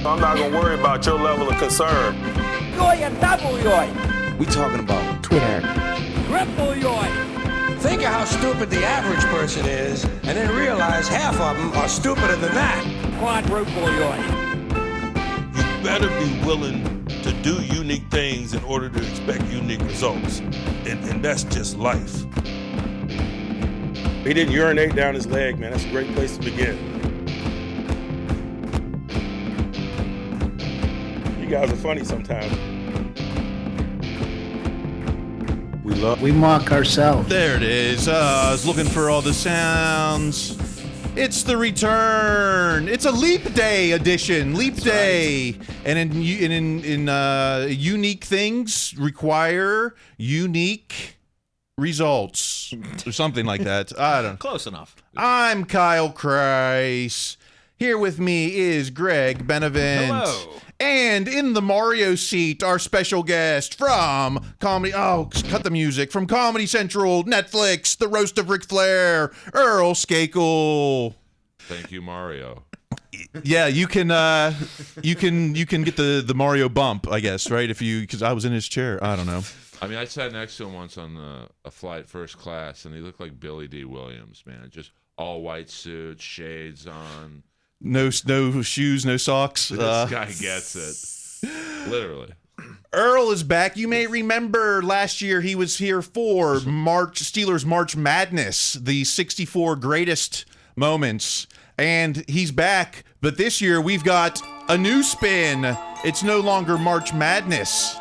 I'm not gonna worry about your level of concern. Yoy and double yoy. We talking about Twitter. Triple yoy. Think of how stupid the average person is, and then realize half of them are stupider than that. Quadruple yoy. You better be willing to do unique things in order to expect unique results. And that's just life. He didn't urinate down his leg, man. That's a great place to begin. You guys are funny sometimes. We mock ourselves. There it is. I was looking for all the sounds. It's the return. It's a leap day edition. Leap day, and in unique things require unique results or something like that. I don't know. Close enough. I'm Kyle Kreis. Here with me is Greg Benevent. Hello. And in the Mario seat, our special guest from Comedy... Oh, cut the music. From Comedy Central, Netflix, The Roast of Ric Flair, Earl Shaklee. Thank you, Mario. Yeah, you can get the Mario bump, I guess, right? Because I was in his chair. I don't know. I mean, I sat next to him once on a flight first class, and he looked like Billy D. Williams, man. Just all white suit, shades on. No shoes, no socks. This guy gets it. Literally. Earl is back. You may remember last year he was here for Steelers March Madness, the 64 greatest moments. And he's back. But this year we've got a new spin. It's no longer March Madness.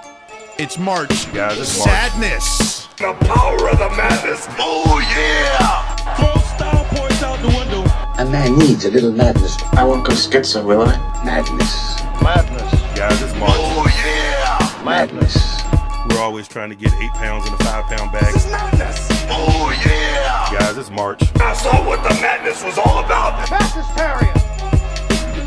It's March Sadness. The power of the madness. Oh, yeah. Cross style points out the window. A man needs a little madness. I won't go schizo, will I? Madness. Madness. Guys, it's March. Oh, yeah. Madness. We're always trying to get 8 pounds in a 5-pound bag. This is madness. Oh, yeah. Guys, it's March. I saw what the madness was all about. Fastest Terrier.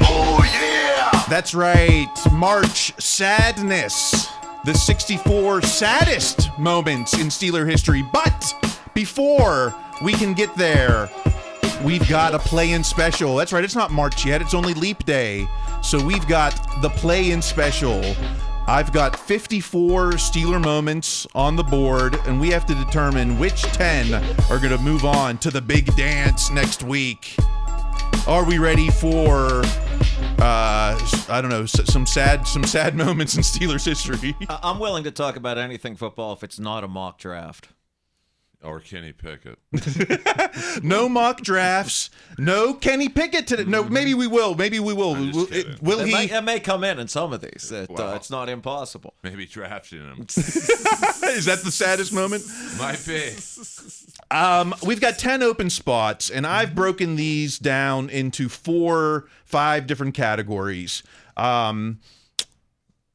Oh, yeah. That's right. March Sadness. The 64 saddest moments in Steeler history. But before we can get there, we've got a play-in special. That's right, it's not March yet, it's only Leap Day. So we've got the play-in special. I've got 54 Steeler moments on the board, and we have to determine which 10 are going to move on to the big dance next week. Are we ready for, I don't know, some sad moments in Steelers history? I'm willing to talk about anything football if it's not a mock draft. Or Kenny Pickett. No mock drafts. No Kenny Pickett today. No, maybe we will. Maybe we will. Will he? It may come in some of these. Wow. It's not impossible. Maybe drafting him. Is that the saddest moment? Might be. We've got 10 open spots, and I've broken these down into 5 different categories.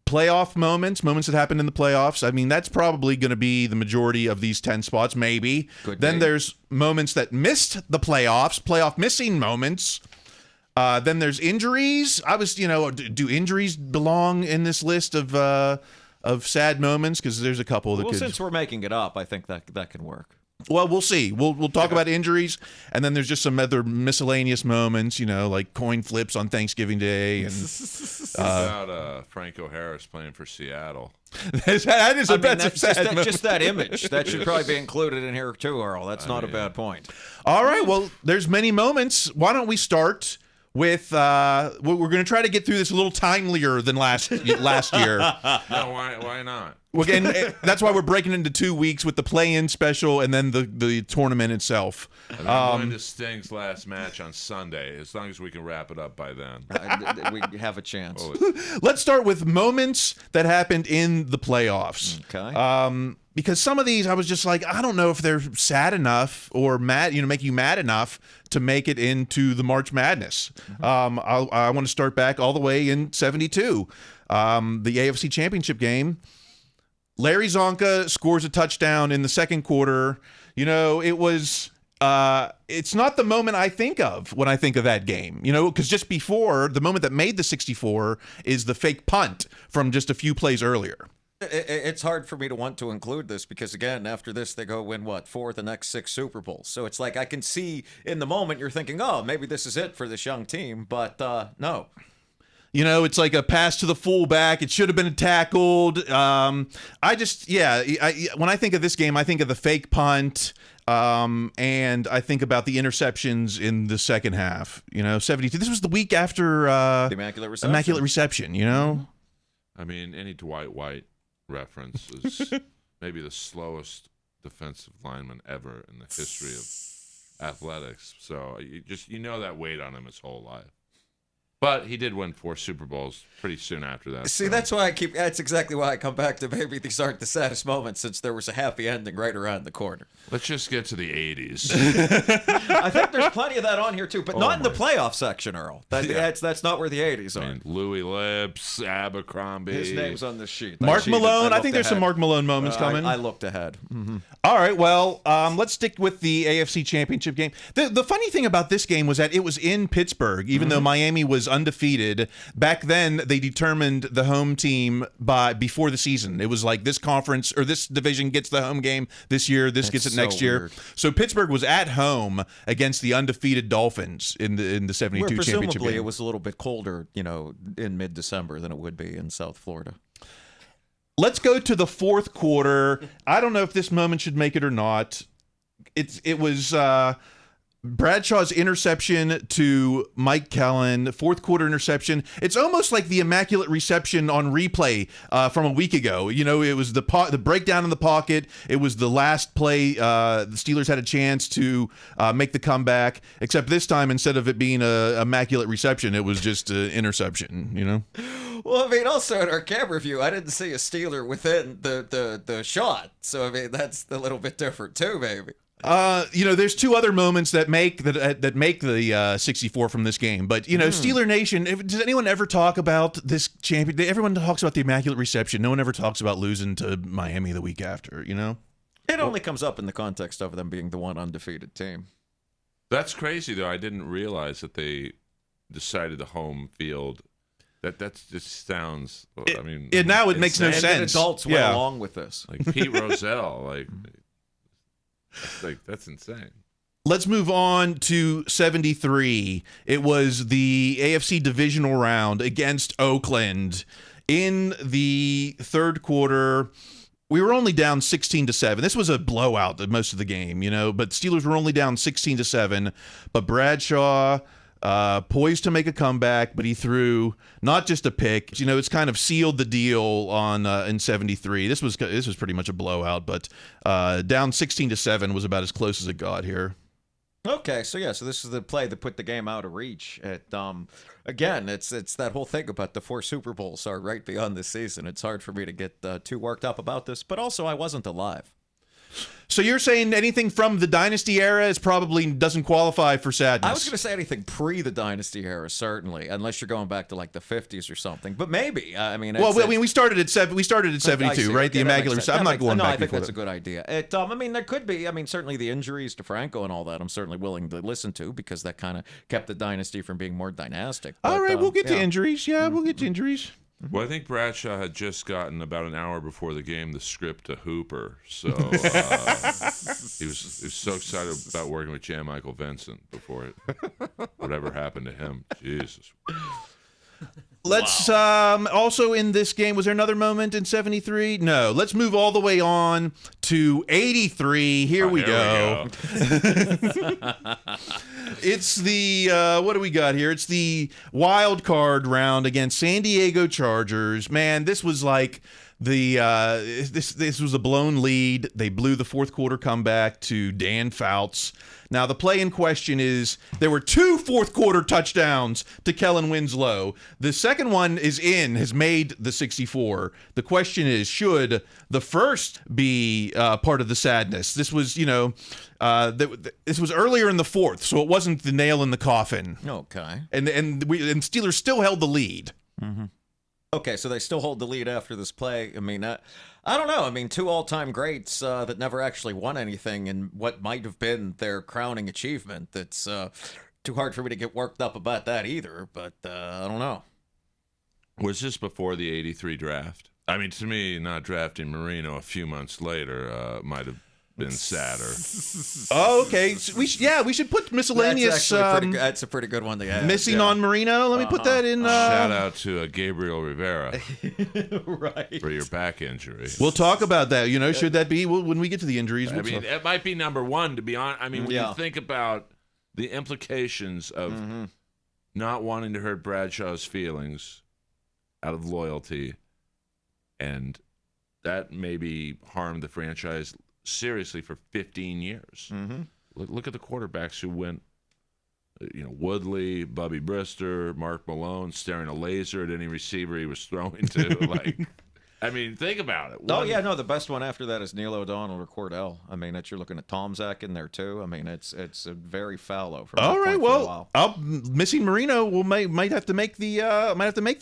Playoff moments that happened in the playoffs. I mean, that's probably going to be the majority of these 10 spots, maybe. Then there's moments that missed the playoffs, playoff missing moments. Then there's injuries. Do injuries belong in this list of sad moments? Because there's a couple that could. Since we're making it up, I think that can work. Well, we'll see. We'll talk about injuries, and then there's just some other miscellaneous moments, like coin flips on Thanksgiving Day. And about Franco Harris playing for Seattle. That's a sad moment. Just that image. That should probably be included in here too, Earl. That's not a bad point. All right. Well, there's many moments. Why don't we start with we're going to try to get through this a little timelier than last year. No, why not? Well, and that's why we're breaking into 2 weeks with the play-in special and then the tournament itself. I'm going to Sting's last match on Sunday, as long as we can wrap it up by then. We have a chance. Let's start with moments that happened in the playoffs. Okay. Because some of these, I was just like, I don't know if they're sad enough or mad, make you mad enough to make it into the March Madness. Mm-hmm. I want to start back all the way in '72, the AFC Championship game. Larry Zonka scores a touchdown in the second quarter. It was. It's not the moment I think of when I think of that game, because just before, the moment that made the 64 is the fake punt from just a few plays earlier. It's hard for me to want to include this because, again, after this, they go win, 4 of the next 6 Super Bowls. So it's like I can see in the moment you're thinking, oh, maybe this is it for this young team, but no. It's like a pass to the fullback. It should have been tackled. When I think of this game, I think of the fake punt. And I think about the interceptions in the second half. 72. This was the week after the Immaculate Reception. Immaculate Reception. I mean, any Dwight White reference is maybe the slowest defensive lineman ever in the history of athletics. So you know that weighed on him his whole life. But he did win 4 Super Bowls pretty soon after that. See, that's exactly why I come back to maybe these aren't the saddest moments, since there was a happy ending right around the corner. Let's just get to the 80s. I think there's plenty of that on here too, but not in the playoff section, Earl. That's not where the 80s are. Louis Lips, Abercrombie. His name's on the sheet. Mark Malone. I think there's some Mark Malone moments coming. I looked ahead. Mm-hmm. All right, well, let's stick with the AFC Championship game. The funny thing about this game was that it was in Pittsburgh, even though Miami was undefeated. Back then, they determined the home team before the season. It was like this conference or this division gets the home game this year. This gets it next year. So Pittsburgh was at home against the undefeated Dolphins in the 72 championship presumably game. It was a little bit colder, in mid-December than it would be in South Florida. Let's go to the fourth quarter. I don't know if this moment should make it or not. It was Bradshaw's interception to Mike Kellen, fourth quarter interception. It's almost like the Immaculate Reception on replay from a week ago. It was the breakdown in the pocket. It was the last play. The Steelers had a chance to make the comeback, except this time, instead of it being a Immaculate Reception, it was just an interception, Well, I mean, also in our camera view, I didn't see a Steeler within the shot. So, I mean, that's a little bit different too, maybe. There's 2 other moments that make the 64 from this game. But Steeler Nation, does anyone ever talk about this champion? Everyone talks about the Immaculate Reception. No one ever talks about losing to Miami the week after. It only comes up in the context of them being the one undefeated team. That's crazy, though. I didn't realize that they decided the home field. That just sounds. Now it makes no sense. Adults went along with this, like Pete Rozelle, that's insane. Let's move on to 73. It was the AFC divisional round against Oakland. In the third quarter, we were only down 16-7. This was a blowout most of the game, but Steelers were only down 16-7. But Bradshaw poised to make a comeback, but he threw not just a pick. It's kind of sealed the deal in 73. This was pretty much a blowout, but down 16-7 was about as close as it got here. Okay, so this is the play that put the game out of reach. Again, it's that whole thing about the 4 Super Bowls are right beyond this season. It's hard for me to get too worked up about this, but also I wasn't alive. So you're saying anything from the Dynasty era probably doesn't qualify for sadness? I was going to say anything pre the Dynasty era, certainly, unless you're going back to like the 50s or something. But maybe. We started at 72, right? The Immaculate Reception. I'm not going back. I think that's a good idea. There could be. Certainly the injuries to Franco and all that. I'm certainly willing to listen to because that kind of kept the Dynasty from being more dynastic. All right, we'll get to injuries. Yeah, we'll get to injuries. Well, I think Bradshaw had just gotten about an hour before the game the script to Hooper, so he was so excited about working with Jan Michael Vincent before whatever happened to him. Jesus. Let's also in this game, was there another moment in 73? No. Let's move all the way on to 83. Here we go. It's the what do we got here? It's the wild card round against San Diego Chargers. Man, this was like this was a blown lead. They blew the fourth quarter comeback to Dan Fouts. Now, the play in question is there were 2 fourth quarter touchdowns to Kellen Winslow. The second one has made the 64. The question is, should the first be part of the sadness? This was, this was earlier in the fourth, so it wasn't the nail in the coffin. Okay. And Steelers still held the lead. Mm-hmm. Okay, so they still hold the lead after this play. I don't know. 2 all-time greats that never actually won anything in what might have been their crowning achievement. That's too hard for me to get worked up about that either, but I don't know. Was this before the 83 draft? To me, not drafting Marino a few months later might have been sadder. Oh, okay. So we should put miscellaneous. That's a pretty good one to have. Missing on Marino. Let me put that in. Shout out to Gabriel Rivera Right. for your back injury. We'll talk about that. Should that be when we get to the injuries? I mean, it might be number one, to be honest. I mean, when Yeah. you think about the implications of not wanting to hurt Bradshaw's feelings out of loyalty, and that maybe harmed the franchise seriously for 15 years. Look at the quarterbacks who went, Woodley, Bubby Brister, Mark Malone, staring a laser at any receiver he was throwing to. I mean, think about it. The best one after that is Neil O'Donnell or Cordell. I mean, you're looking at Tom Zach in there too. I mean, it's a very fallow. From All that right, point for a while. missing Marino might have to make the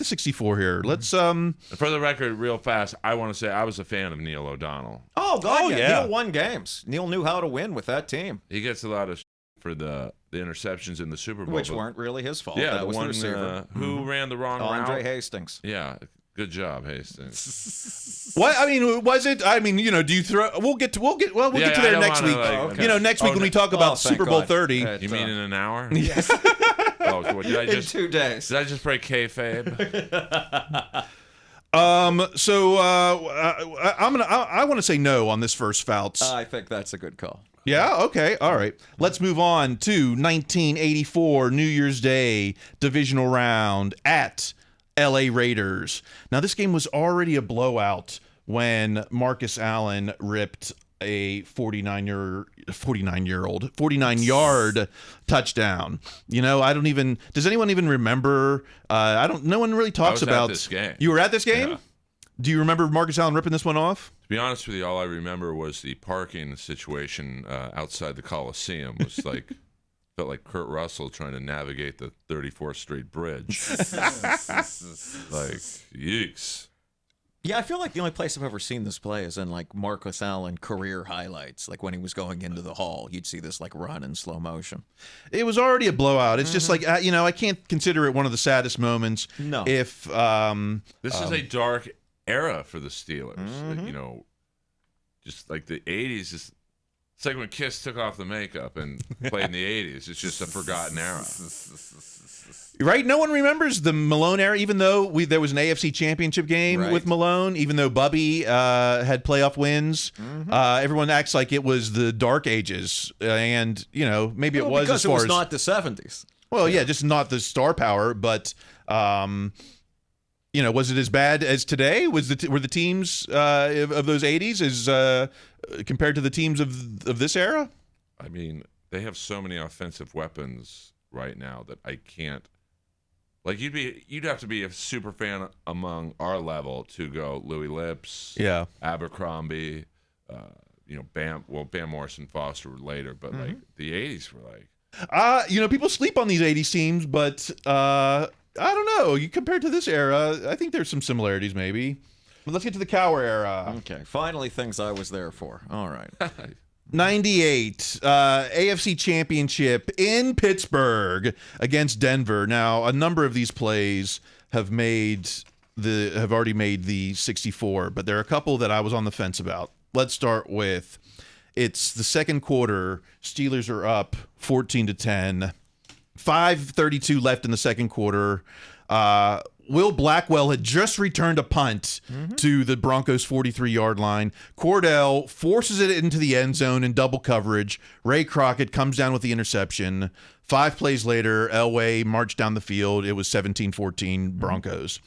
64 here. Let's For the record, real fast, I want to say I was a fan of Neil O'Donnell. Oh God, Oh, yeah. Neil won games. Neil knew how to win with that team, He gets a lot of for the interceptions in the Super Bowl, which but- weren't really his fault. Yeah, that the was one the receiver. who ran the wrong Andre route. Hastings. Yeah, good job, Hastings. what? I mean, was it? I mean, do you throw? We'll get to I there don't next wanna, week. okay. Next week when we talk about thank Super Bowl God. 30. You mean in an hour? Yes. Oh, so what, did I In just 2 days. Did I just break kayfabe? So I want to say no on this first, Fouts. I think that's a good call. Yeah, okay, all right. Let's move on to 1984 New Year's Day divisional round at LA Raiders. Now, this game was already a blowout when Marcus Allen ripped a 49-yard touchdown. Does anyone even remember? No one really talks I was about at this game. You were at this game? Yeah. Do you remember Marcus Allen ripping this one off? To be honest with you, all I remember was the parking situation outside the Coliseum. It was felt like Kurt Russell trying to navigate the 34th Street Bridge. Yeeks. Yeah, I feel like the only place I've ever seen this play is in Marcus Allen career highlights. Like when he was going into the hall, you'd see this run in slow motion. It was already a blowout. It's just I can't consider it one of the saddest moments. No. If This is a dark era for the Steelers. Just like the 80s. It's like when Kiss took off the makeup and played in the 80s. It's just a forgotten era. Right? No one remembers the Malone era, even though there was an AFC Championship game with Malone, even though Bubby had playoff wins. Everyone acts like it was the dark ages, and maybe it was because as far it was as not the 70s. well, yeah, just not the star power, but was it as bad as today? Were the teams of those 80s as compared to the teams of this era? I mean, they have so many offensive weapons right now that I can't. You'd have to be a super fan among our level to go Louis Lips, Abercrombie, Bam Morrison Foster were later, but the 80s were people sleep on these 80s teams, but I don't know. You compared to this era, I think there's some similarities maybe. But let's get to the Cowher era. Okay, finally things I was there for. All right. 98 AFC Championship in Pittsburgh against Denver. Now, a number of these plays have already made the 64, but there are a couple that I was on the fence about. Let's start with it's the second quarter. Steelers are up 14-10. 5:32 left in the second quarter. Will Blackwell had just returned a punt to the Broncos' 43-yard line. Cordell forces it into the end zone in double coverage. Ray Crockett comes down with the interception. 5 plays later, Elway marched down the field. It was 17-14 Broncos.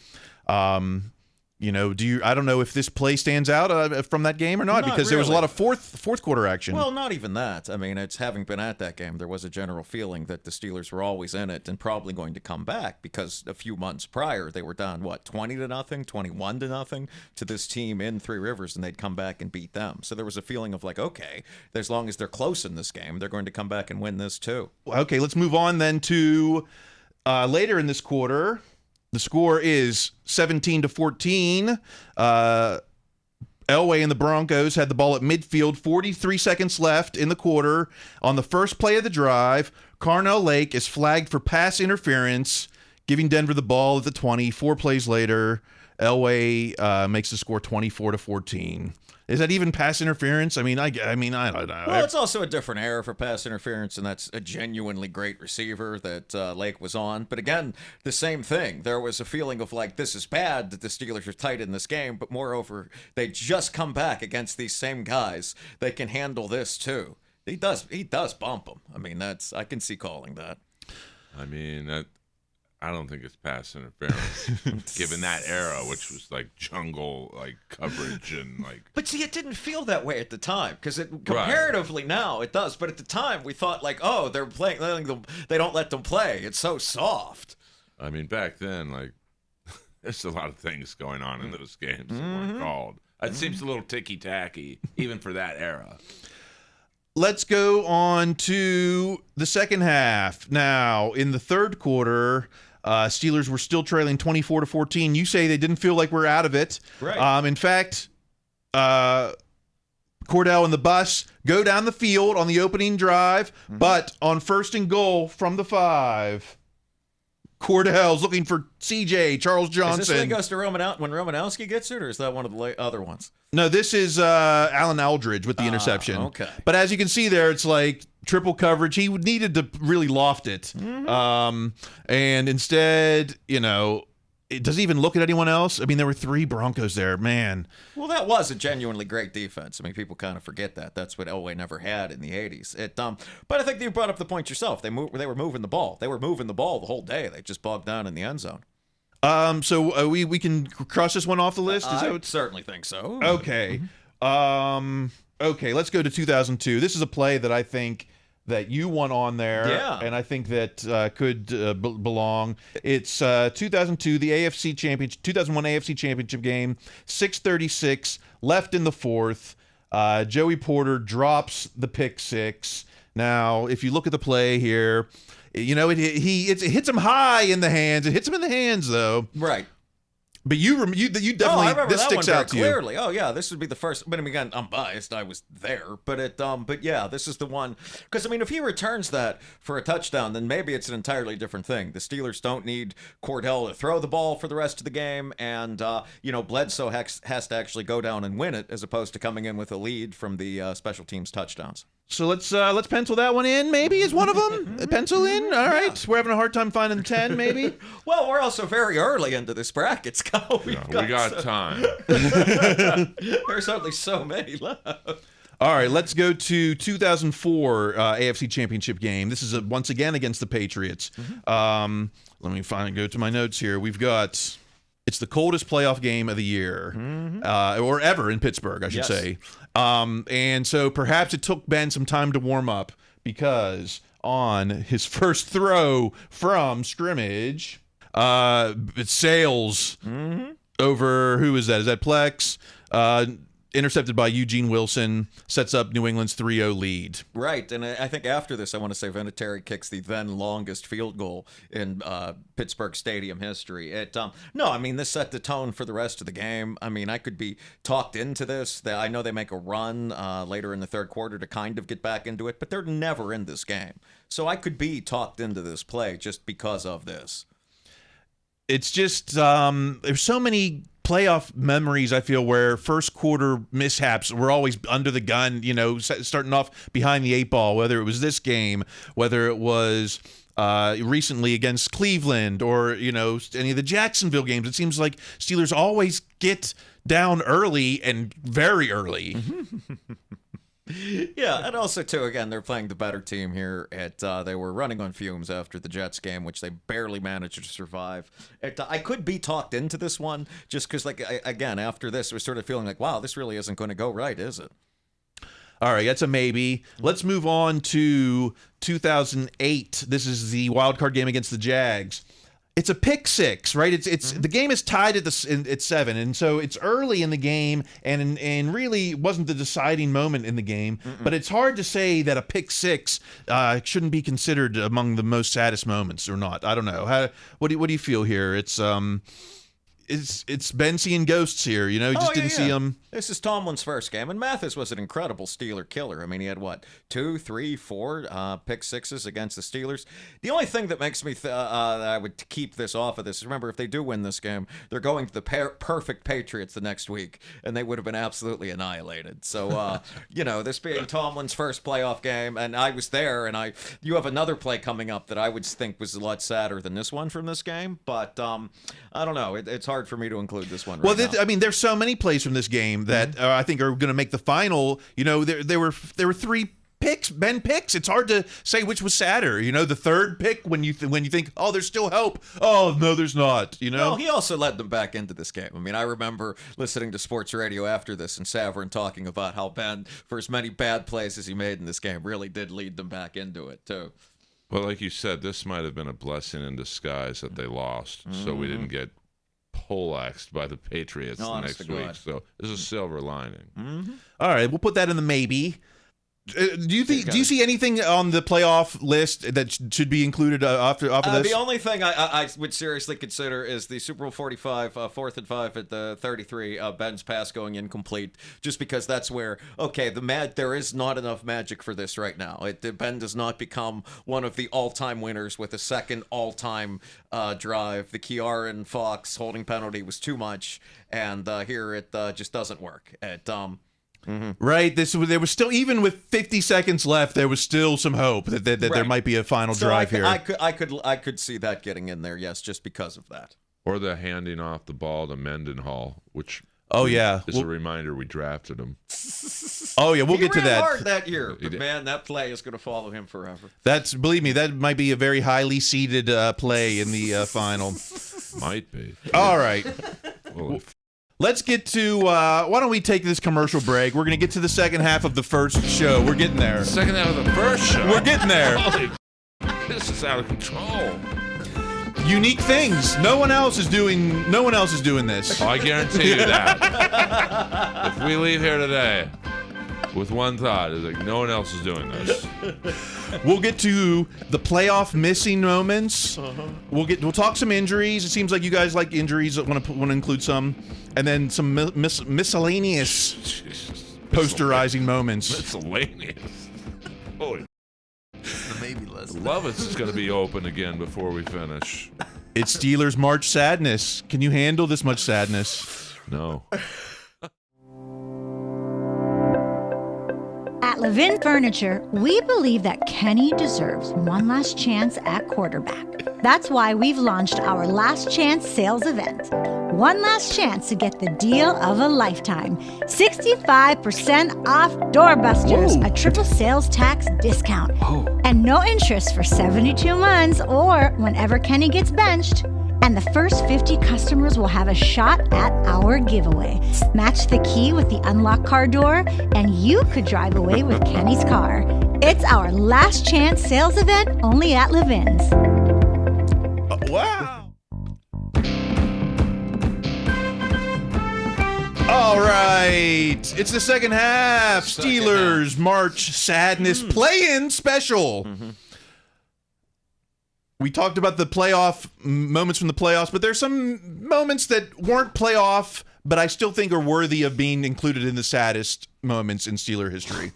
I don't know if this play stands out from that game or not because there was a lot of fourth quarter action. Well, not even that. I mean, it's having been at that game, there was a general feeling that the Steelers were always in it and probably going to come back because a few months prior they were down 20-0, 21-0 to this team in Three Rivers, and they'd come back and beat them. So there was a feeling of okay, as long as they're close in this game, they're going to come back and win this too. Okay, let's move on then to later in this quarter. The score is 17-14. Elway and the Broncos had the ball at midfield, 43 seconds left in the quarter. On the first play of the drive, Carnell Lake is flagged for pass interference, giving Denver the ball at the 20. 4 plays later, Elway makes the score 24-14. Is that even pass interference? I mean, I don't know. Well, it's also a different era for pass interference, and that's a genuinely great receiver that Lake was on. But again, the same thing. There was a feeling of like, this is bad that the Steelers are tight in this game, but moreover, they just come back against these same guys. They can handle this too. He does bump them. I mean, I can see calling that. I mean, I don't think it's pass interference, given that era, which was like jungle like coverage and like. But see, it didn't feel that way at the time, because comparatively now it does. But at the time, we thought like, oh, they're playing. They don't let them play. It's so soft. I mean, back then, like, there's a lot of things going on in those games that weren't called. It seems a little ticky tacky, even for that era. Let's go on to the second half. Now, in the third quarter, Steelers were still trailing 24-14. You say they didn't feel like we're out of it. Right. In fact, Cordell and the bus go down the field on the opening drive, but on 1st and goal from the 5, Cordell's looking for CJ, Charles Johnson. Is this when he goes to when Romanowski gets it, or is that one of the other ones? No, this is Alan Aldridge with the interception. Okay. But as you can see there, it's like triple coverage. He needed to really loft it. And instead, it doesn't even look at anyone else. I mean, there were 3 Broncos there, man. Well, that was a genuinely great defense. I mean, people kind of forget that. That's what Elway never had in the 80s. But I think you brought up the point yourself. They were moving the ball. They were moving the ball the whole day. They just bogged down in the end zone. So we can cross this one off the list? Is that I certainly think so. Okay. Okay, let's go to 2002. This is a play that I think that you want on there, and I think that could belong. It's 2002, the AFC Championship, 2001 AFC Championship game, 6:36 left in the 4th. Joey Porter drops the pick 6. Now, if you look at the play here, it hits him high in the hands. It hits him in the hands, though. Right. But you definitely, I remember this that sticks one very out to you. clearly. Oh yeah, this would be the first. But again, I'm biased. I was there. But yeah, this is the one. Because I mean, if he returns that for a touchdown, then maybe it's an entirely different thing. The Steelers don't need Cordell to throw the ball for the rest of the game, and Bledsoe has to actually go down and win it, as opposed to coming in with a lead from the special teams touchdowns. So let's pencil that one in. Maybe is one of them. Pencil in. All right. Yeah. We're having a hard time finding 10. Maybe. Well, we're also very early into this bracket, Scott. We got time. There's only so many left. All right. Let's go to 2004 AFC Championship game. This is once again against the Patriots. Let me go to my notes here. We've got. It's the coldest playoff game of the year, or ever in Pittsburgh, I should say. And so perhaps it took Ben some time to warm up, because on his first throw from scrimmage, it sails over, who is that? Is that Plex? Intercepted by Eugene Wilson, sets up New England's 3-0 lead. Right, and I think after this, I want to say Vinatieri kicks the then longest field goal in Pittsburgh Stadium history. This set the tone for the rest of the game. I mean, I could be talked into this. I know they make a run later in the third quarter to kind of get back into it, but they're never in this game. So I could be talked into this play just because of this. It's just, there's so many playoff memories, I feel, where first quarter mishaps were always under the gun, starting off behind the 8 ball, whether it was this game, whether it was recently against Cleveland, or, any of the Jacksonville games. It seems like Steelers always get down early, and very early. Yeah, and also, too, again, they're playing the better team here. They were running on fumes after the Jets game, which they barely managed to survive. I could be talked into this one just because, again, after this, we're sort of feeling like, wow, this really isn't going to go right, is it? All right, that's a maybe. Let's move on to 2008. This is the wild card game against the Jags. It's a pick 6, right? It's the game is tied at 7, and so it's early in the game, and really wasn't the deciding moment in the game. But it's hard to say that a pick 6 shouldn't be considered among the most saddest moments or not. I don't know. What do you feel here? It's it's been seeing ghosts here. You know, just didn't see them. This is Tomlin's first game, and Mathis was an incredible Steeler killer. I mean, he had, 2, 3, 4 pick sixes against the Steelers. The only thing that makes me that I would keep this off of this is, remember, if they do win this game, they're going to the perfect Patriots the next week, and they would have been absolutely annihilated. So, this being Tomlin's first playoff game, and I was there, and you have another play coming up that I would think was a lot sadder than this one from this game, but I don't know. It's hard for me to include this one right now. I mean, there's so many plays from this game that I think are going to make the final. You know, there were 3 picks, Ben picks. It's hard to say which was sadder. You know, the third pick when you think, oh, there's still hope. Oh no, there's not. You know. Well, he also led them back into this game. I mean, I remember listening to sports radio after this and Savern talking about how Ben, for as many bad plays as he made in this game, really did lead them back into it too. Well, like you said, this might have been a blessing in disguise that they lost, so we didn't get poleaxed by the Patriots the next week. So there's a silver lining. All right, we'll put that in the maybe. Do you see anything on the playoff list that should be included off of this? The only thing I would seriously consider is the Super Bowl 45, 4th and 5 at the 33, Ben's pass going incomplete, just because that's where, there is not enough magic for this right now. Ben does not become one of the all-time winners with a second all-time drive. The Kieran Fox holding penalty was too much, and here it just doesn't work. Right. There was still, even with 50 seconds left, there was still some hope that there might be a final drive here. I could see that getting in there, yes, just because of that. Or the handing off the ball to Mendenhall, which is a reminder we drafted him. Oh yeah, we'll get to that. Hard that year, but man, that play is going to follow him forever. Believe me, that might be a very highly seeded play in the final. Might be. All right. Well, let's get to, why don't we take this commercial break? We're going to get to the second half of the first show. We're getting there. Second half of the first show? We're getting there. Holy, this is out of control. Unique things. No one else is doing this. Oh, I guarantee you that. If we leave here today with one thought, is like no one else is doing this. We'll get to the playoff missing moments. We'll talk some injuries. It seems like you guys like injuries. Want to include some, and then some miscellaneous posterizing moments. Miscellaneous. Holy. The maybe list. Lovitz is going to be open again before we finish. It's Steelers March sadness. Can you handle this much sadness? No. At Levin Furniture, we believe that Kenny deserves one last chance at quarterback. That's why we've launched our Last Chance sales event. One last chance to get the deal of a lifetime. 65% off doorbusters, a triple sales tax discount, and no interest for 72 months or whenever Kenny gets benched. And the first 50 customers will have a shot at our giveaway. Match the key with the unlock car door, and you could drive away with Kenny's car. It's our last chance sales event only at Levin's. Wow. All right. It's the second half. Steelers March Sadness play-in special. We talked about the playoff moments from the playoffs, but there's some moments that weren't playoff, but I still think are worthy of being included in the saddest moments in Steeler history.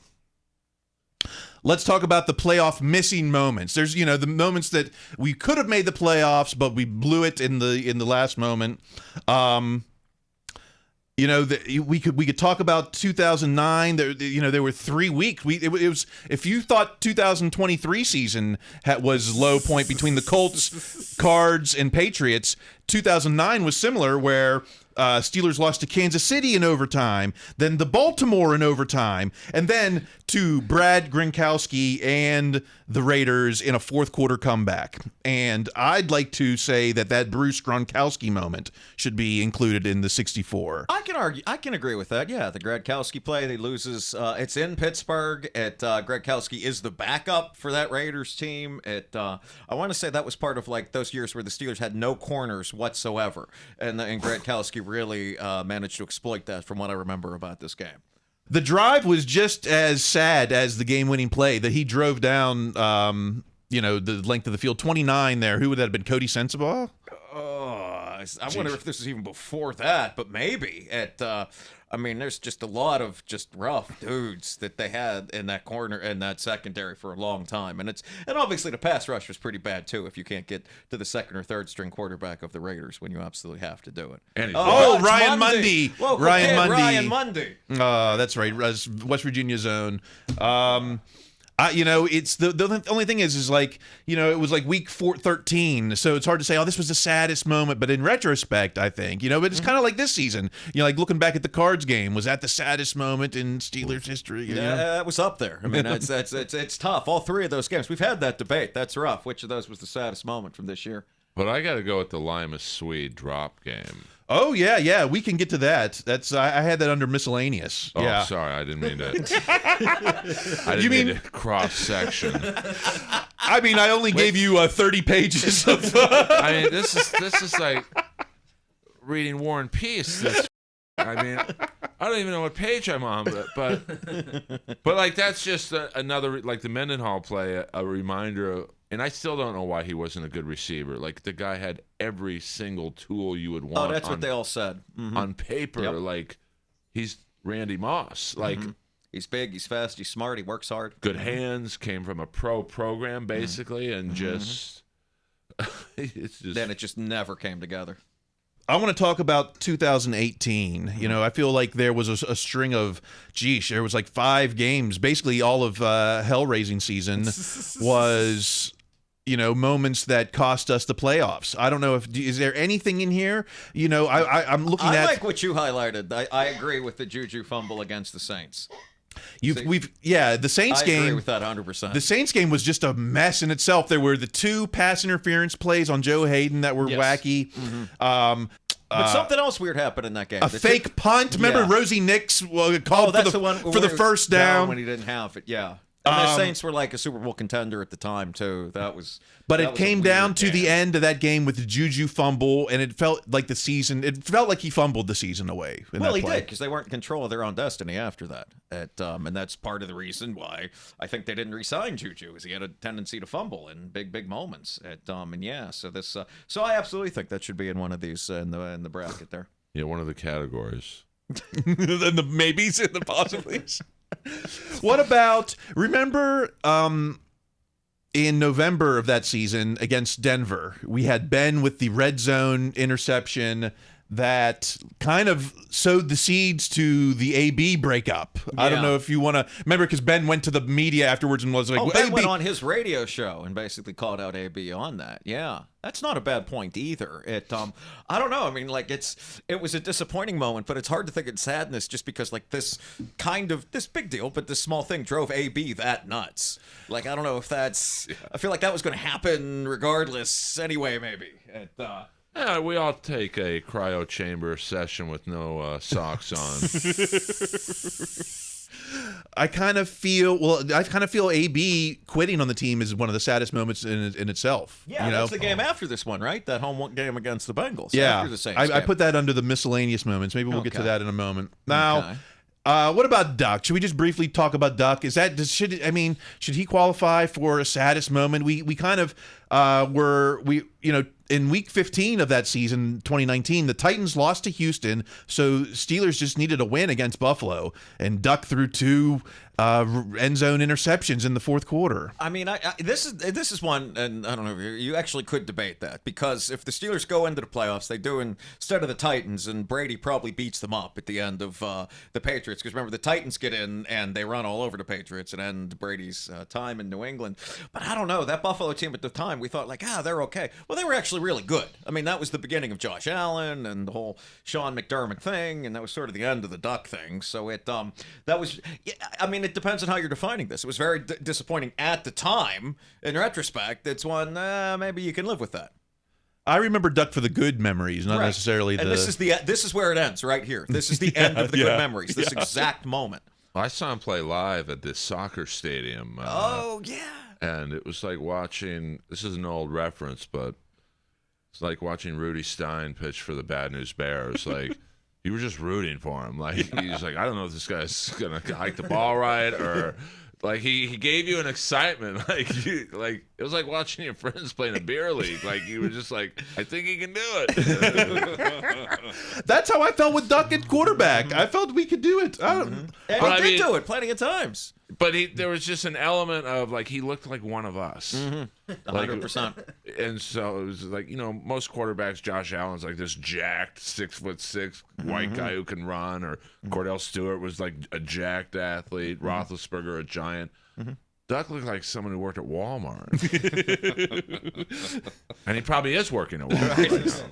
Let's talk about the playoff missing moments. There's, the moments that we could have made the playoffs, but we blew it in the last moment. We could talk about 2009. There were 3 weeks. It was, if you thought 2023 season was low point between the Colts, Cards, and Patriots, 2009 was similar, where Steelers lost to Kansas City in overtime, then the Baltimore in overtime, and then to Brad Gronkowski and the Raiders in a fourth quarter comeback. And I'd like to say that Bruce Gronkowski moment should be included in the 64. I can agree with that. Yeah, the Gronkowski play, he loses. It's in Pittsburgh. Gronkowski is the backup for that Raiders team. I want to say that was part of like those years where the Steelers had no corners whatsoever, and Gronkowski really managed to exploit that, from what I remember about this game. The drive was just as sad as the game-winning play that he drove down, the length of the field. 29 there. Who would that have been? Cody Sensabaugh? I wonder if this is even before that, but maybe I mean, there's just a lot of just rough dudes that they had in that corner and that secondary for a long time, and obviously the pass rush was pretty bad too. If you can't get to the second or third string quarterback of the Raiders when you absolutely have to do it. Ryan Mundy. Ryan Mundy. That's right. West Virginia's own. It's the only thing is like, it was like week 13, so it's hard to say, oh, this was the saddest moment. But in retrospect, I think, but it's kind of like this season, like looking back at the Cards game, was that the saddest moment in Steelers history? Yeah, that was up there. I mean, it's tough. All three of those games, we've had that debate. That's rough. Which of those was the saddest moment from this year? But I got to go with the Lima Swede drop game. Oh yeah, we can get to that. That's I had that under miscellaneous. Oh, yeah. Sorry, I didn't mean to. I didn't mean to cross section. I mean, I only gave you 30 pages of. I mean, this is like reading War and Peace. I mean, I don't even know what page I'm on, but like that's just another, like the Mendenhall play, a reminder of. And I still don't know why he wasn't a good receiver. Like, the guy had every single tool you would want. Oh, that's what they all said. Mm-hmm. On paper. Yep. Like, he's Randy Moss. Like, he's big, he's fast, he's smart, he works hard. Good hands, came from a pro program, basically, and it's just... Then it just never came together. I want to talk about 2018. I feel like there was a string of, there was like 5 games. Basically, all of hell-raising season was... moments that cost us the playoffs. I don't know is there anything in here? I'm looking at. I like what you highlighted. I agree with the Juju fumble against the Saints. The Saints game. I agree with that 100%. The Saints game was just a mess in itself. There were the 2 pass interference plays on Joe Hayden that were wacky. Mm-hmm. But something else weird happened in that game. A fake punt. Remember Rosie Nix called for the first down when he didn't have it. Yeah. And the Saints were like a Super Bowl contender at the time too. But it came down to the end of that game with the Juju fumble, and it felt like it felt like he fumbled the season away. Well, he did, because they weren't in control of their own destiny after that. And that's part of the reason why I think they didn't re-sign Juju, is he had a tendency to fumble in big moments. So I absolutely think that should be in one of these in the bracket there. Yeah, one of the categories. Then the maybes and the possiblies. What about, remember in November of that season against Denver, we had Ben with the red zone interception that kind of sowed the seeds to the AB breakup. Yeah. I don't know if you want to remember, because Ben went to the media afterwards and was like, Ben went on his radio show and basically called out AB on that. Yeah. That's not a bad point either. I don't know. I mean, like it was a disappointing moment, but it's hard to think it's sadness just because like this big deal, but this small thing drove AB that nuts. Like, I don't know if that's, I feel like that was going to happen regardless anyway, maybe. Yeah, we all take a cryo chamber session with no socks on. I kind of feel AB quitting on the team is one of the saddest moments in itself. Yeah, that's the game after this one, right? That home game against the Bengals. Yeah, after the Saints I put that under the miscellaneous moments. Maybe we'll get to that in a moment. Now, what about Duck? Should we just briefly talk about Duck? Should he qualify for a saddest moment? We kind of in week 15 of that season, 2019, the Titans lost to Houston, so Steelers just needed a win against Buffalo, and Duck threw 2 end zone interceptions in the fourth quarter. I mean, this is one, and I don't know, you actually could debate that, because if the Steelers go into the playoffs, they do instead of the Titans, and Brady probably beats them up at the end of the Patriots, because remember, the Titans get in and they run all over the Patriots and end Brady's time in New England. But I don't know, that Buffalo team at the time, we thought like, they're okay. Well, they were actually really good. I mean, that was the beginning of Josh Allen and the whole Sean McDermott thing, and that was sort of the end of the Duck thing. So it depends on how you're defining this. It was very disappointing at the time. In retrospect, it's one maybe you can live with that. I remember Duck for the good memories, not necessarily the. And this is where it ends, right here. This is the end of the good memories. This exact moment. I saw him play live at this soccer stadium. And it was like watching. This is an old reference, but it's like watching Rudy Stein pitch for the Bad News Bears. Like, you were just rooting for him. Like, he's like, I don't know if this guy's gonna hike the ball right, or Like he gave you an excitement, like it was like watching your friends playing a beer league. Like you were just like, I think he can do it. That's how I felt with Duck at quarterback. I felt we could do it. And he did do it plenty of times. But there was just an element of like he looked like one of us, 100%. And so it was like most quarterbacks. Josh Allen's like this jacked 6'6" white guy who can run, or Cordell Stewart was like a jacked athlete. Roethlisberger a giant. Duck looked like someone who worked at Walmart, and he probably is working at Walmart.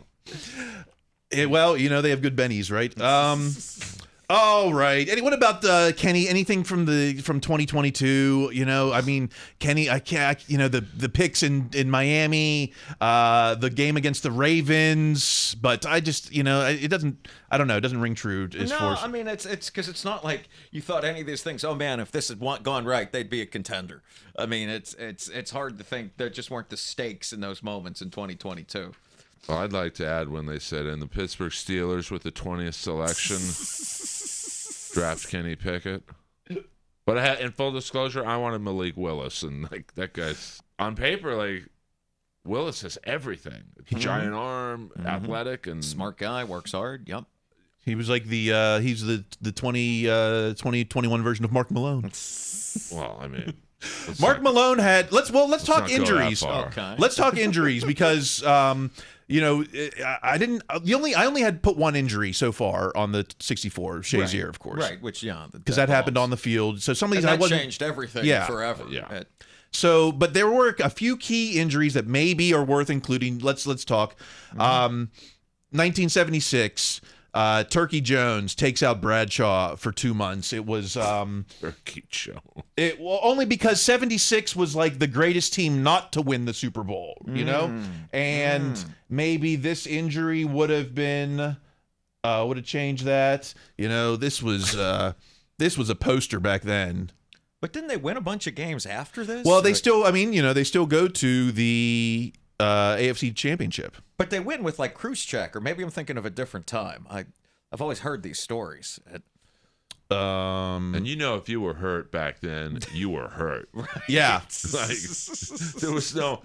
Well, they have good bennies, right? All right. What about Kenny? Anything from 2022? I mean, Kenny. I can't. The picks in Miami, the game against the Ravens. But I just, it doesn't. I don't know. It doesn't ring true. I mean, it's because it's not like you thought any of these things. Oh man, if this had gone right, they'd be a contender. I mean, it's hard to think there just weren't the stakes in those moments in 2022. Well, I'd like to add when they said in the Pittsburgh Steelers with the 20th selection, draft Kenny Pickett. But in full disclosure, I wanted Malik Willis, and like that guy's on paper, like Willis has everything: giant arm, athletic, and smart guy, works hard. Yep. He was like he's the 2021 version of Mark Malone. Well, I mean. Mark Malone had let's talk injuries. Okay. Let's talk injuries because I only had put one injury so far on the 64 Shazier, of course. Right, which because that happened on the field. So some of these that changed everything forever. Yeah. So, but there were a few key injuries that maybe are worth including. Let's talk. 1976. Turkey Jones takes out Bradshaw for 2 months. It was Turkey Jones. Only because 76 was like the greatest team not to win the Super Bowl, and maybe this injury would have changed that. This was a poster back then. But didn't they win a bunch of games after this? Well, they still go to the AFC Championship. But they win with like Khrushchev, or maybe I'm thinking of a different time. I've always heard these stories. And if you were hurt back then, you were hurt. Yeah. Like there was no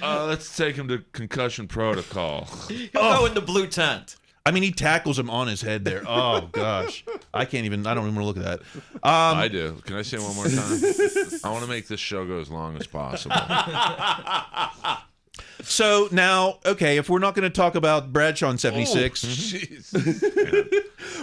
let's take him to concussion protocol. He'll go in the blue tent. I mean, he tackles him on his head there. Oh gosh. I don't even want to look at that. I do. Can I say it one more time? I want to make this show go as long as possible. So now, okay, if we're not going to talk about Bradshaw in 76,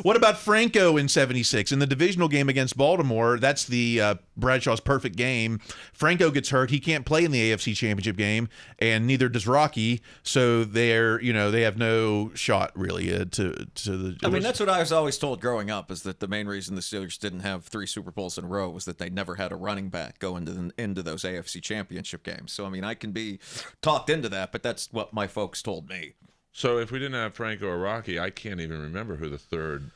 what about Franco in 76? In the divisional game against Baltimore, that's the Bradshaw's perfect game. Franco gets hurt. He can't play in the AFC Championship game, and neither does Rocky. So they have no shot really to the. I mean, that's what I was always told growing up, is that the main reason the Steelers didn't have 3 Super Bowls in a row was that they never had a running back go into those AFC Championship games. So I mean, I can be talked into that, but that's what my folks told me. So if we didn't have Franco or Rocky, I can't even remember who the third.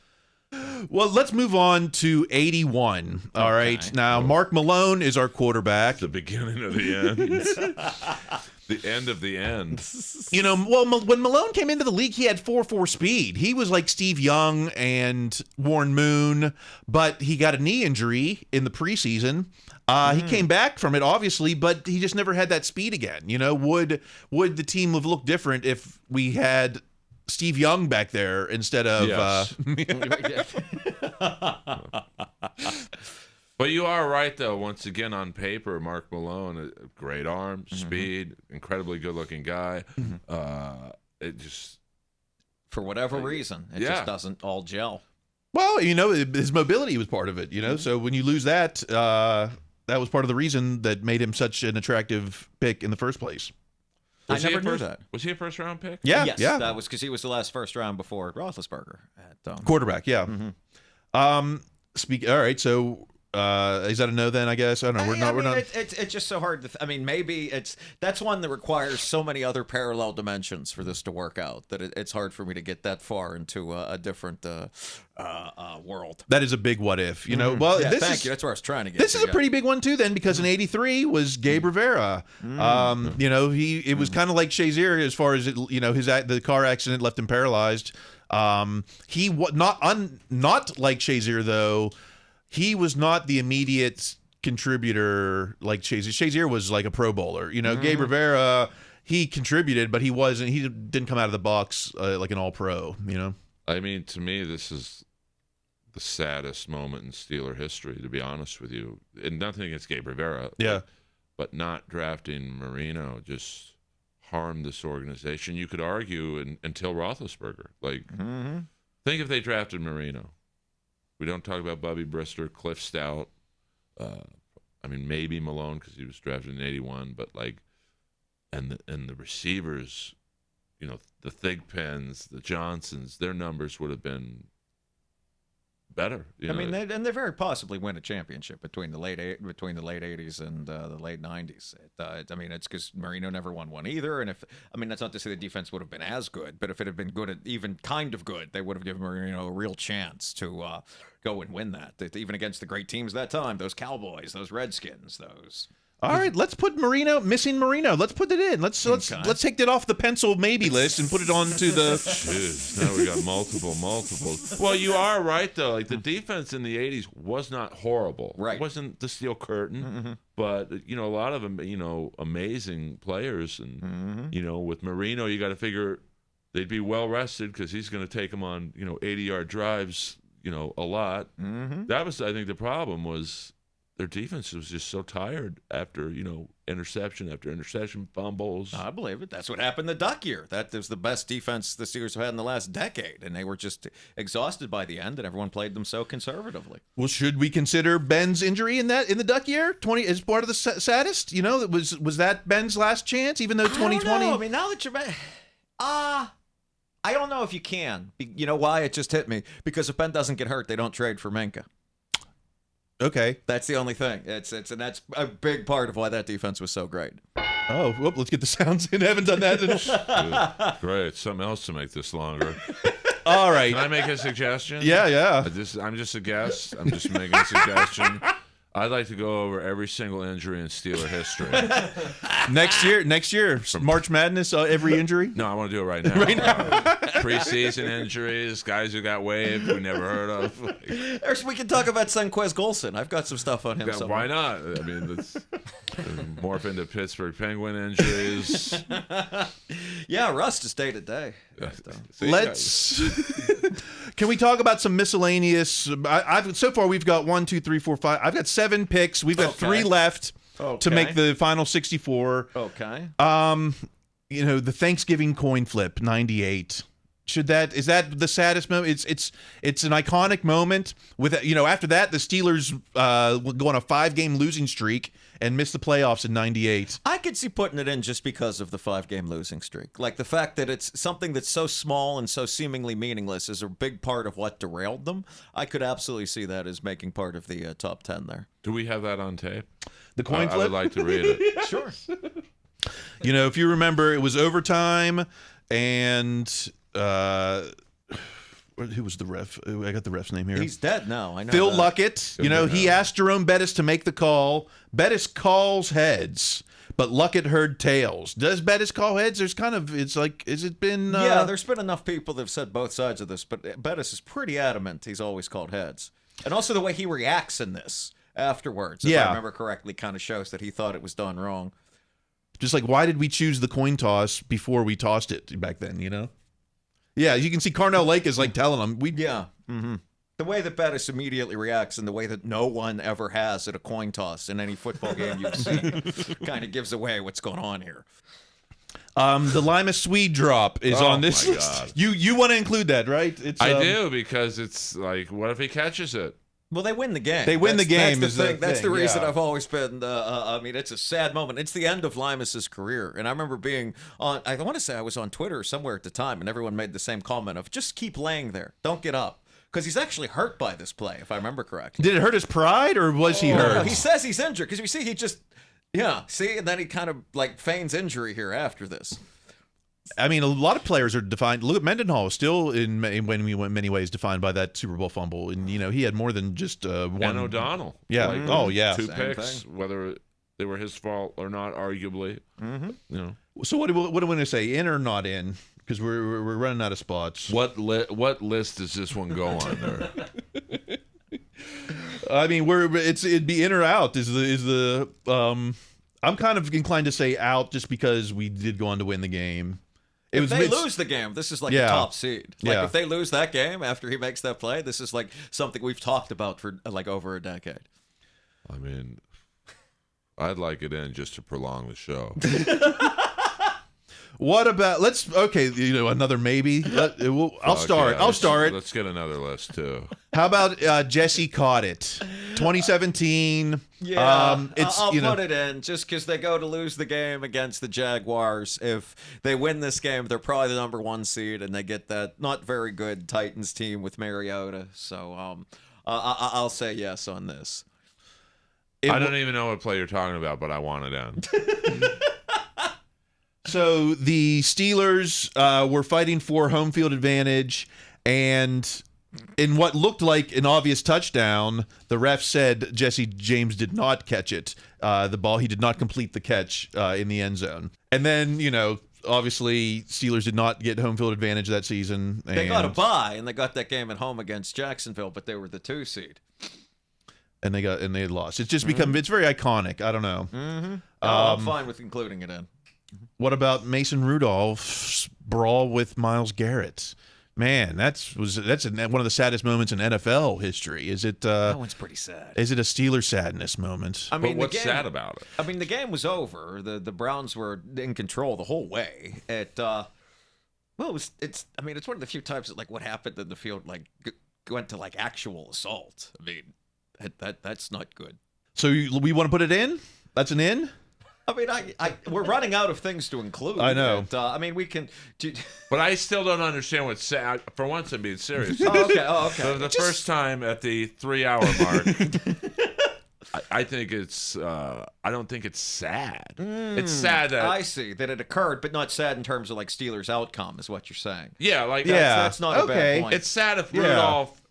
Well, let's move on to 81. All right. Now, Mark Malone is our quarterback. The beginning of the end. The end of the end. When Malone came into the league, he had 4.4 speed. He was like Steve Young and Warren Moon, but he got a knee injury in the preseason. He came back from it, obviously, but he just never had that speed again. Would the team have looked different if we had Steve Young back there instead of? Yes. But you are right, though. Once again, on paper, Mark Malone, a great arm, speed, incredibly good-looking guy. It just, for whatever reason, it just doesn't all gel. Well, his mobility was part of it. So when you lose that, that was part of the reason that made him such an attractive pick in the first place. I never knew that. Was he a first-round pick? Yeah, yes, yeah. That was because he was the last first round before Roethlisberger. Quarterback, yeah. All right, so is that a no then, I guess? I don't know. We're not. It's just so hard to maybe that's one that requires so many other parallel dimensions for this to work out that it's hard for me to get that far into a different world. That is a big what if, Well, thank you. That's where I was trying to get. This is a pretty big one too, then, because in '83 was Gabe Rivera. It was kind of like Shazier as far as the car accident left him paralyzed. He was not like Shazier though. He was not the immediate contributor like Shazier. Shazier was like a Pro Bowler. Gabe Rivera, he contributed, but he didn't come out of the box like an All-Pro. I mean, to me, this is the saddest moment in Steeler history, to be honest with you. And nothing against Gabe Rivera. Yeah. But not drafting Marino just harmed this organization. You could argue until Roethlisberger. Think if they drafted Marino. We don't talk about Bubby Brister, Cliff Stout. Maybe Malone because he was drafted in '81. But and the receivers, the Thigpens, the Johnsons, their numbers would have been better. They very possibly win a championship between the late '80s and the late '90s. It's because Marino never won one either. And that's not to say the defense would have been as good, but if it had been good, even kind of good, they would have given Marino a real chance to go and win that. Even against the great teams that time, those Cowboys, those Redskins, those. All right, let's put missing Marino. Let's put it in. Let's take that off the pencil maybe list and put it onto the. Jeez, now we got multiple. Well, you are right though. The defense in the '80s was not horrible. Right, it wasn't the steel curtain, but a lot of them, amazing players, and with Marino, you got to figure they'd be well rested because he's going to take them on 80-yard drives, a lot. That was, I think, the problem was. Their defense was just so tired after, interception after interception, fumbles. I believe it. That's what happened the Duck year. That was the best defense the Steelers have had in the last decade, and they were just exhausted by the end, and everyone played them so conservatively. Well, should we consider Ben's injury in the Duck year 20 as part of the saddest? Was that Ben's last chance, even though 2020? I don't know. Now that you're I don't know if you can. You know why? It just hit me because if Ben doesn't get hurt, they don't trade for Minka. Okay, that's the only thing. And that's a big part of why that defense was so great. Oh, let's get the sounds in. I haven't done that. Great, something else to make this longer. All right. Can I make a suggestion? Yeah. I'm just a guest. I'm just making a suggestion. I'd like to go over every single injury in Steeler history. Next year, March Madness, every injury? No, I want to do it right now. Right now. Preseason injuries, guys who got waived we never heard of. We can talk about Senquez Golson. I've got some stuff on him. Why not? Let's morph into Pittsburgh Penguin injuries. Yeah, Rust is day to day. Can we talk about some miscellaneous? So far we've got 1, 2, 3, 4, 5. I've got 7 picks. We've got 3 left to make the final 64. Okay. The Thanksgiving coin flip, 98. Is that the saddest moment? It's an iconic moment. With after that, the Steelers go on a 5-game losing streak and miss the playoffs in 98. I could see putting it in just because of the 5-game losing streak. Like the fact that it's something that's so small and so seemingly meaningless is a big part of what derailed them. I could absolutely see that as making part of the top 10 there. Do we have that on tape? The coin flip? I would like to read it. Sure. If you remember, it was overtime, and who was the ref? I got the ref's name here. He's dead now. I know. Phil Luckett. He asked Jerome Bettis to make the call. Bettis calls heads, but Luckett heard tails. Does Bettis call heads? Has it been? Yeah, there's been enough people that have said both sides of this, but Bettis is pretty adamant he's always called heads, and also the way he reacts in this afterwards, if I remember correctly, kind of shows that he thought it was done wrong. Just why did we choose the coin toss before we tossed it back then? Yeah, you can see Carnell Lake is telling him. The way that Bettis immediately reacts and the way that no one ever has at a coin toss in any football game you've seen kind of gives away what's going on here. The Lima Swede drop is on this list. You want to include that, right? I do, because it's what if he catches it? Well, they win the game. They win the game. That's the thing. That's the reason I've always been. It's a sad moment. It's the end of Limas's career, and I remember being on. I want to say I was on Twitter somewhere at the time, and everyone made the same comment of just keep laying there, don't get up, because he's actually hurt by this play, if I remember correctly. Did it hurt his pride, or was he hurt? No, he says he's injured because we see he just. Yeah, see, and then he kind of feigns injury here after this. A lot of players are defined. Look at Mendenhall, still in many ways defined by that Super Bowl fumble, and he had more than just one. And O'Donnell, yeah, two Same picks, thing. Whether they were his fault or not, arguably. So what do we want to say, in or not in? Because we're running out of spots. What list does this one go on there? I mean, it'd be in or out. Is the I'm kind of inclined to say out just because we did go on to win the game. If they lose the game, this is like a top seed. Like if they lose that game after he makes that play, this is like something we've talked about for like over a decade. I mean, I'd like it in just to prolong the show. What about another maybe? I'll start. Let's get another list too. How about Jesse caught it, 2017? Yeah, I'll put it in just because they go to lose the game against the Jaguars. If they win this game, they're probably the #1 seed, and they get that not very good Titans team with Mariota. So I'll say yes on this. I don't even know what play you're talking about, but I want it in. So the Steelers were fighting for home field advantage, and in what looked like an obvious touchdown, the ref said Jesse James did not catch it. The ball, he did not complete the catch in the end zone. And then, obviously Steelers did not get home field advantage that season. They got a bye, and they got that game at home against Jacksonville, but they were the 2 seed. And they lost. It's just become, it's very iconic. I don't know. Mm-hmm. I'm fine with including it in. What about Mason Rudolph's brawl with Myles Garrett? Man, that's one of the saddest moments in NFL history. Is it? That one's pretty sad. Is it a Steeler sadness moment? I mean, what's sad about it? I mean, the game was over. The Browns were in control the whole way. It's one of the few times that what happened in the field went to actual assault. I mean, that's not good. So we want to put it in? That's an in. I mean, we're running out of things to include. I know. And, we can. But I still don't understand what's sad. For once, I'm being serious. Okay. So the first time at the 3-hour mark, I think it's. I don't think it's sad. It's sad that I see that it occurred, but not sad in terms of Steelers' outcome, is what you're saying. Yeah, that's not a bad point. It's sad if Rudolph.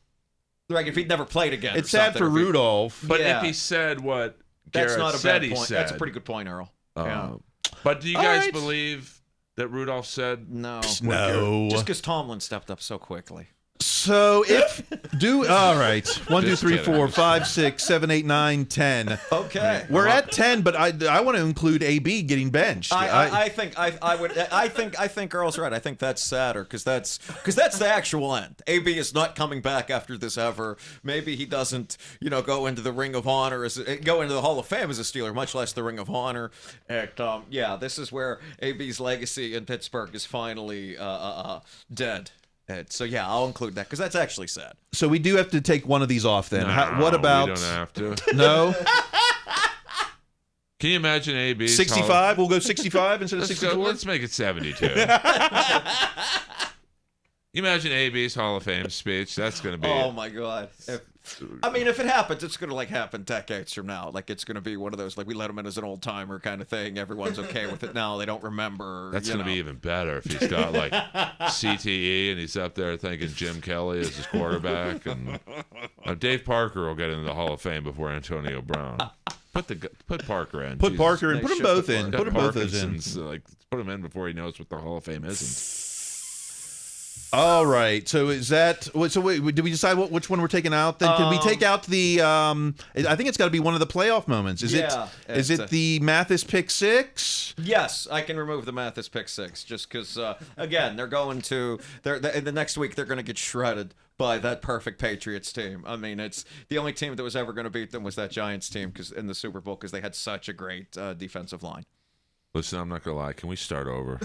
If he'd never played again. It's sad for Rudolph, but if he said what. That's not a bad point. Said. That's a pretty good point, Earl. But do you guys believe that Rudolph said no? Just because Tomlin stepped up so quickly. So all right, 1, 2, 3, 4, 5, 6, 7, 8, 9, 10. Okay, we're at 10, but I want to include AB getting benched. I think Earl's right. I think that's sadder because that's the actual end. AB is not coming back after this ever. Maybe he doesn't, go into the Ring of Honor go into the Hall of Fame as a Steeler, much less the Ring of Honor. And this is where AB's legacy in Pittsburgh is finally dead. So I'll include that because that's actually sad. So we do have to take one of these off then. No, what about? We don't have to. No. Can you imagine AB 65? We'll go 65 instead of 64. Let's make it 72. You imagine AB's Hall of Fame speech. That's going to be. Oh my God. If it happens, it's going to happen decades from now. It's going to be one of those we let him in as an old timer kind of thing. Everyone's okay with it now. They don't remember. That's going to be even better if he's got CTE and he's up there thinking Jim Kelly is his quarterback, and Dave Parker will get into the Hall of Fame before Antonio Brown. Put Parker in. Put Parker in. Put them both in. Put them both in. Put him in before he knows what the Hall of Fame isn't. All right. So is that? So wait, did we decide which one we're taking out? Then can we take out the? I think it's got to be one of the playoff moments. Is it the Mathis pick 6? Yes, I can remove the Mathis pick 6 just because. Again, they're going to. The next week they're going to get shredded by that perfect Patriots team. I mean, it's the only team that was ever going to beat them was that Giants team in the Super Bowl because they had such a great defensive line. Listen, I'm not gonna lie. Can we start over?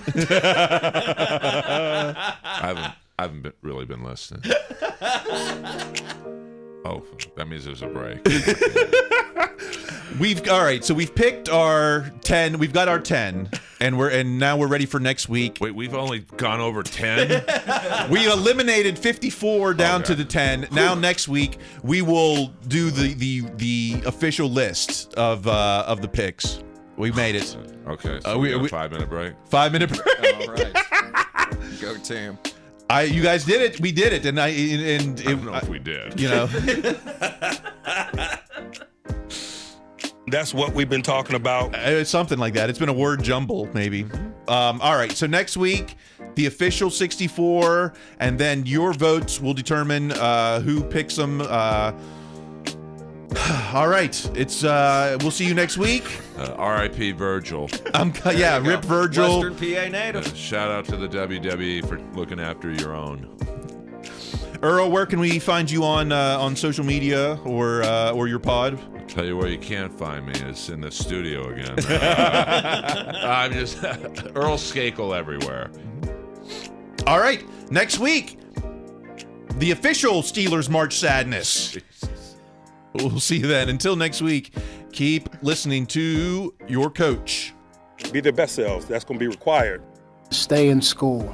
I haven't really been listening. Oh, that means there's a break. All right. So we've picked our 10. We've got our 10, and now we're ready for next week. Wait, we've only gone over 10. We eliminated 54 down to the 10. Now next week we will do the official list of the picks. We made it. Okay, so we have a 5-minute break. 5-minute break. All right. Go team. You guys did it. We did it, and I don't know if we did. That's what we've been talking about. Something like that. It's been a word jumble, maybe. All right. So next week, the official 64, and then your votes will determine who picks them. All right. It's we'll see you next week. R.I.P. Virgil. Rip Virgil. Western PA native. Shout out to the WWE for looking after your own. Earl, where can we find you on social media or your pod? I'll tell you where you can't find me. It's in the studio again. I'm just Earl Shaklee everywhere. All right. Next week, the official Steelers March Sadness. Jesus. We'll see you then. Until next week, keep listening to your coach. Be their best selves. That's going to be required. Stay in school.